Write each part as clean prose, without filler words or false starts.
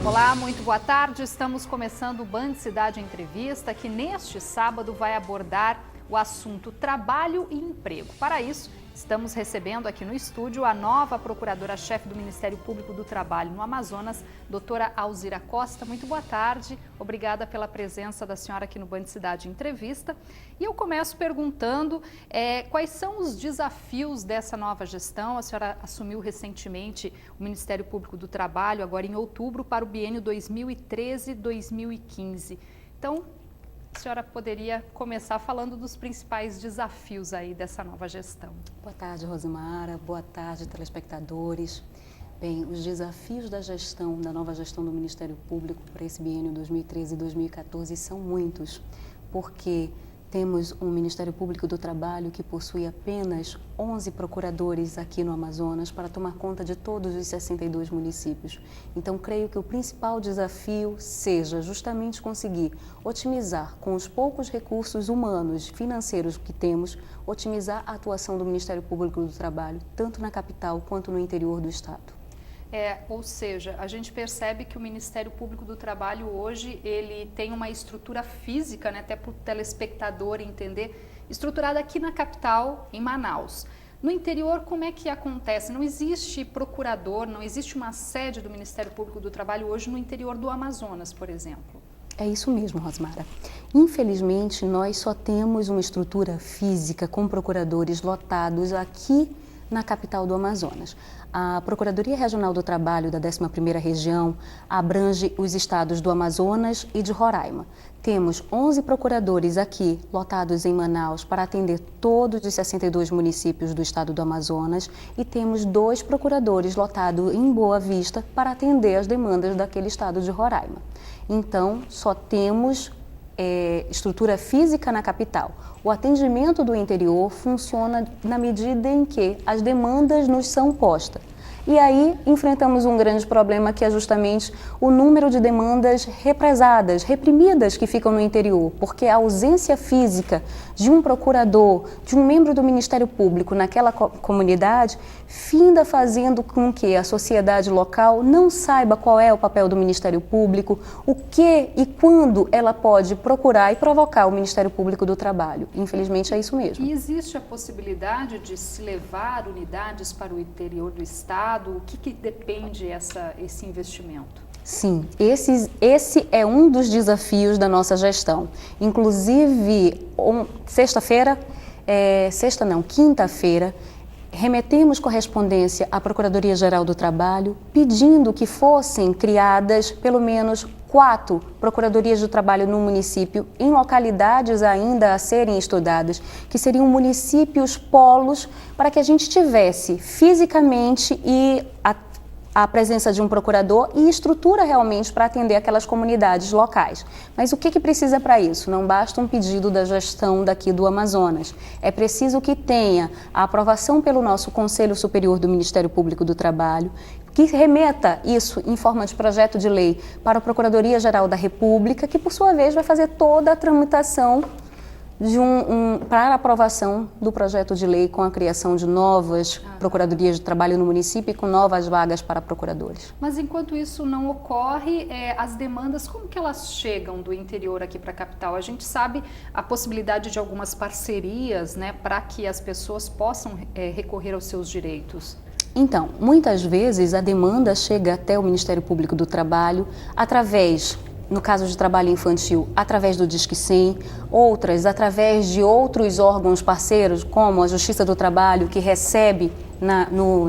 Olá, muito boa tarde. Estamos começando o Band Cidade Entrevista, que neste sábado vai abordar o assunto trabalho e emprego. Para isso, estamos recebendo aqui no estúdio a nova procuradora-chefe do Ministério Público do Trabalho no Amazonas, doutora Alzira Costa. Muito boa tarde. Obrigada pela presença da senhora aqui no Band Cidade Entrevista. E eu começo perguntando quais são os desafios dessa nova gestão. A senhora assumiu recentemente o Ministério Público do Trabalho, agora em outubro, para o biênio 2013-2015. Então, a senhora poderia começar falando dos principais desafios aí dessa nova gestão. Boa tarde, Rosimara. Boa tarde, telespectadores. Bem, os desafios da nova gestão do Ministério Público para esse biênio 2013-2014 são muitos, porque temos um Ministério Público do Trabalho que possui apenas 11 procuradores aqui no Amazonas para tomar conta de todos os 62 municípios. Então, creio que o principal desafio seja justamente conseguir otimizar, com os poucos recursos humanos, financeiros que temos, otimizar a atuação do Ministério Público do Trabalho, tanto na capital quanto no interior do estado. Ou seja, a gente percebe que o Ministério Público do Trabalho hoje, ele tem uma estrutura física, né, até para o telespectador entender, estruturada aqui na capital, em Manaus. No interior, como é que acontece? Não existe procurador, não existe uma sede do Ministério Público do Trabalho hoje no interior do Amazonas, por exemplo. É isso mesmo, Rosmara. Infelizmente, nós só temos uma estrutura física com procuradores lotados aqui na capital do Amazonas. A Procuradoria Regional do Trabalho da 11ª Região abrange os estados do Amazonas e de Roraima. Temos 11 procuradores aqui, lotados em Manaus, para atender todos os 62 municípios do estado do Amazonas, e temos 2 procuradores lotados em Boa Vista para atender as demandas daquele estado de Roraima. Então, só temos estrutura física na capital. O atendimento do interior funciona na medida em que as demandas nos são postas. E aí enfrentamos um grande problema, que é justamente o número de demandas represadas, reprimidas, que ficam no interior, porque a ausência física de um procurador, de um membro do Ministério Público naquela comunidade, finda fazendo com que a sociedade local não saiba qual é o papel do Ministério Público, o que e quando ela pode procurar e provocar o Ministério Público do Trabalho. Infelizmente é isso mesmo. E existe a possibilidade de se levar unidades para o interior do estado? O que depende esse investimento? Sim, esse é um dos desafios da nossa gestão. Inclusive, quinta-feira, remetemos correspondência à Procuradoria-Geral do Trabalho pedindo que fossem criadas pelo menos 4 procuradorias do trabalho no município, em localidades ainda a serem estudadas, que seriam municípios polos, para que a gente tivesse fisicamente a presença de um procurador e estrutura realmente para atender aquelas comunidades locais. Mas o que precisa para isso? Não basta um pedido da gestão daqui do Amazonas. É preciso que tenha a aprovação pelo nosso Conselho Superior do Ministério Público do Trabalho, que remeta isso em forma de projeto de lei para a Procuradoria-Geral da República, que por sua vez vai fazer toda a tramitação para a aprovação do projeto de lei com a criação de novas procuradorias de trabalho no município e com novas vagas para procuradores. Mas enquanto isso não ocorre, as demandas, como que elas chegam do interior aqui para a capital? A gente sabe a possibilidade de algumas parcerias, né, para que as pessoas possam recorrer aos seus direitos. Então, muitas vezes a demanda chega até o Ministério Público do Trabalho através, no caso de trabalho infantil, através do Disque 100, outras através de outros órgãos parceiros, como a Justiça do Trabalho, que recebe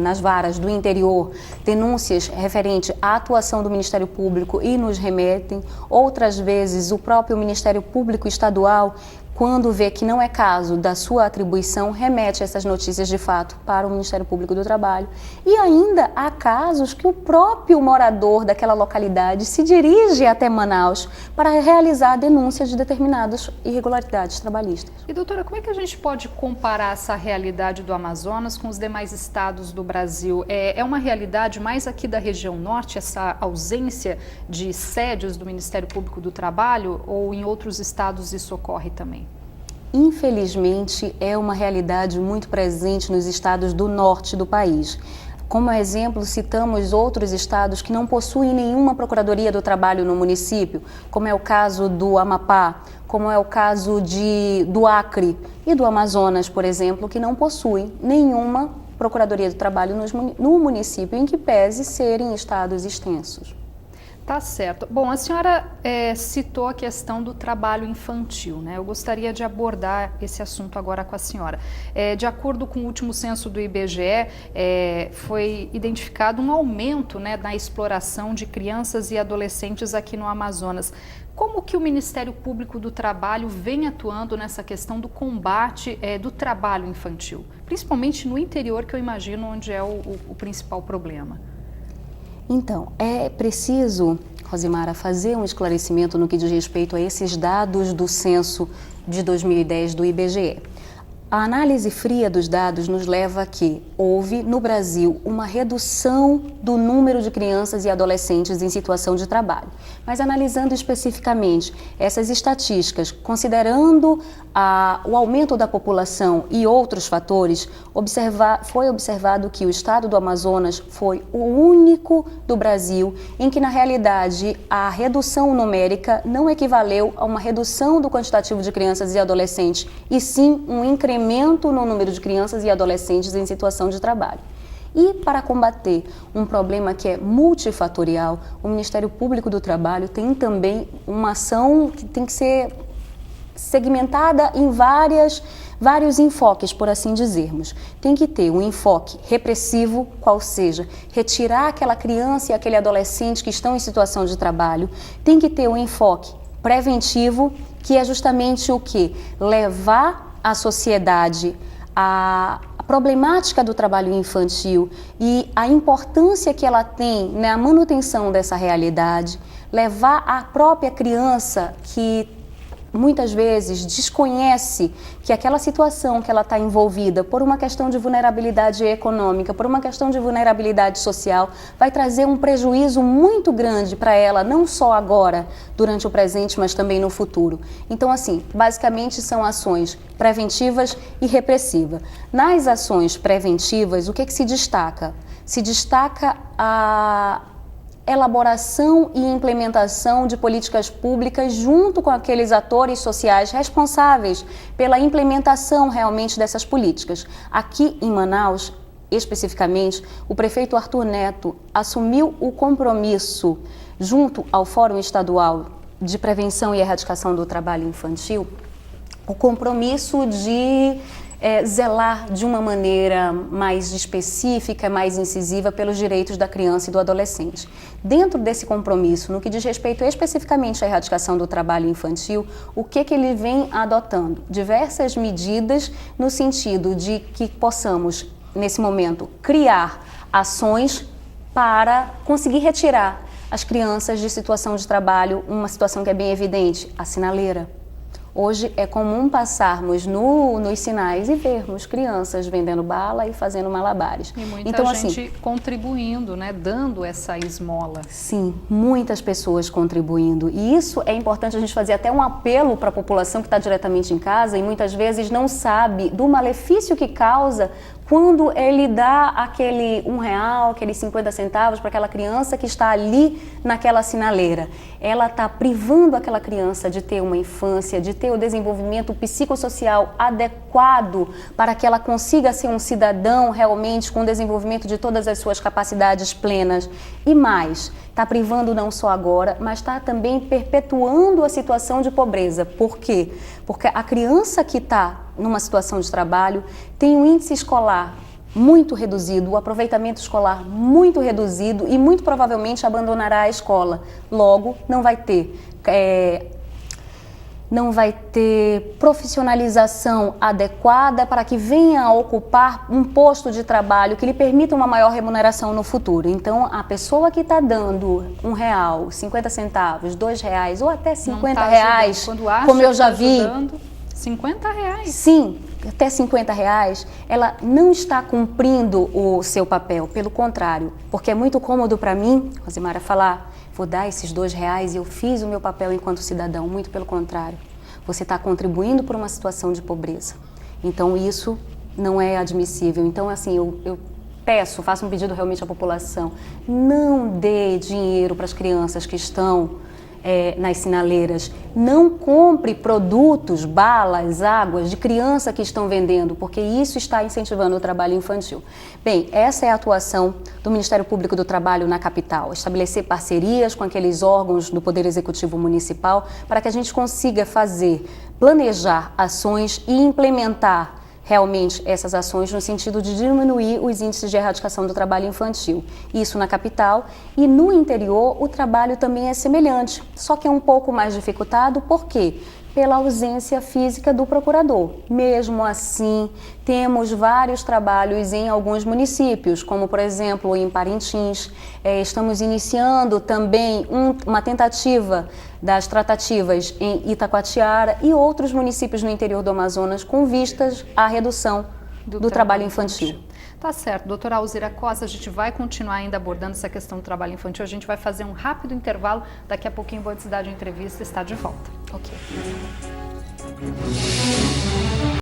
nas varas do interior denúncias referentes à atuação do Ministério Público e nos remetem. Outras vezes, o próprio Ministério Público Estadual, quando vê que não é caso da sua atribuição, remete essas notícias de fato para o Ministério Público do Trabalho. E ainda há casos que o próprio morador daquela localidade se dirige até Manaus para realizar denúncias de determinadas irregularidades trabalhistas. E doutora, como é que a gente pode comparar essa realidade do Amazonas com os demais estados do Brasil? É uma realidade mais aqui da região norte, essa ausência de sedes do Ministério Público do Trabalho, ou em outros estados isso ocorre também? Infelizmente, é uma realidade muito presente nos estados do norte do país. Como exemplo, citamos outros estados que não possuem nenhuma Procuradoria do Trabalho no município, como é o caso do Amapá, como é o caso do Acre e do Amazonas, por exemplo, que não possuem nenhuma Procuradoria do Trabalho no município, em que pese serem estados extensos. Tá certo. Bom, a senhora citou a questão do trabalho infantil, né? Eu gostaria de abordar esse assunto agora com a senhora. De acordo com o último censo do IBGE, foi identificado um aumento, né, na exploração de crianças e adolescentes aqui no Amazonas. Como que o Ministério Público do Trabalho vem atuando nessa questão do combate do trabalho infantil? Principalmente no interior, que eu imagino onde é o principal problema. Então, é preciso, Rosimara, fazer um esclarecimento no que diz respeito a esses dados do censo de 2010 do IBGE. A análise fria dos dados nos leva a que houve, no Brasil, uma redução do número de crianças e adolescentes em situação de trabalho. Mas analisando especificamente essas estatísticas, considerando o aumento da população e outros fatores, foi observado que o estado do Amazonas foi o único do Brasil em que, na realidade, a redução numérica não equivaleu a uma redução do quantitativo de crianças e adolescentes, e sim um incremento no número de crianças e adolescentes em situação de trabalho. E para combater um problema que é multifatorial, o Ministério Público do Trabalho tem também uma ação que tem que ser segmentada em vários enfoques, por assim dizermos. Tem que ter um enfoque repressivo, qual seja, retirar aquela criança e aquele adolescente que estão em situação de trabalho. Tem que ter um enfoque preventivo, que é justamente o que? Levar a sociedade a problemática do trabalho infantil e a importância que ela tem na manutenção dessa realidade, levar a própria criança que muitas vezes desconhece que aquela situação que ela está envolvida por uma questão de vulnerabilidade econômica, por uma questão de vulnerabilidade social, vai trazer um prejuízo muito grande para ela, não só agora, durante o presente, mas também no futuro. Então, assim, basicamente são ações preventivas e repressivas. Nas ações preventivas, o que se destaca? Se destaca a elaboração e implementação de políticas públicas junto com aqueles atores sociais responsáveis pela implementação realmente dessas políticas. Aqui em Manaus, especificamente, o prefeito Arthur Neto assumiu o compromisso, junto ao Fórum Estadual de Prevenção e Erradicação do Trabalho Infantil, o compromisso de zelar de uma maneira mais específica, mais incisiva pelos direitos da criança e do adolescente. Dentro desse compromisso, no que diz respeito especificamente à erradicação do trabalho infantil, o que ele vem adotando? Diversas medidas no sentido de que possamos, nesse momento, criar ações para conseguir retirar as crianças de situação de trabalho, uma situação que é bem evidente, a sinaleira. Hoje é comum passarmos nos sinais e vermos crianças vendendo bala e fazendo malabares. E muita então, gente assim, contribuindo, né, dando essa esmola. Sim, muitas pessoas contribuindo. E isso é importante a gente fazer até um apelo para a população que está diretamente em casa e muitas vezes não sabe do malefício que causa quando ele dá aquele R$1, aqueles 50 centavos para aquela criança que está ali naquela sinaleira. Ela está privando aquela criança de ter uma infância, de ter o desenvolvimento psicossocial adequado para que ela consiga ser um cidadão realmente com o desenvolvimento de todas as suas capacidades plenas. E mais, está privando não só agora, mas está também perpetuando a situação de pobreza. Por quê? Porque a criança que está numa situação de trabalho tem um índice escolar muito reduzido, o aproveitamento escolar muito reduzido e muito provavelmente abandonará a escola. Logo, não vai ter profissionalização adequada para que venha a ocupar um posto de trabalho que lhe permita uma maior remuneração no futuro. Então, a pessoa que está dando R$1, 50 centavos, R$2 ou até R$50, como eu já vi, R$50? Sim, até R$50, ela não está cumprindo o seu papel, pelo contrário, porque é muito cômodo para mim, Rosimara, falar, vou dar esses R$2 e eu fiz o meu papel enquanto cidadão, muito pelo contrário. Você está contribuindo para uma situação de pobreza. Então, isso não é admissível. Então, assim, eu faço um pedido realmente à população, não dê dinheiro para as crianças que estão nas sinaleiras, não compre produtos, balas, águas de criança que estão vendendo, porque isso está incentivando o trabalho infantil. Bem, essa é a atuação do Ministério Público do Trabalho na capital, estabelecer parcerias com aqueles órgãos do Poder Executivo Municipal para que a gente consiga planejar ações e implementar realmente essas ações no sentido de diminuir os índices de erradicação do trabalho infantil. Isso na capital, e no interior o trabalho também é semelhante, só que é um pouco mais dificultado, por quê? Pela ausência física do procurador. Mesmo assim, temos vários trabalhos em alguns municípios, como por exemplo em Parintins. Estamos iniciando também uma tentativa das tratativas em Itacoatiara e outros municípios no interior do Amazonas com vistas à redução do trabalho infantil. Tá certo. Doutora Alzira Costa, a gente vai continuar ainda abordando essa questão do trabalho infantil. A gente vai fazer um rápido intervalo. Daqui a pouquinho, Boa Cidade Entrevista está de volta. Ok.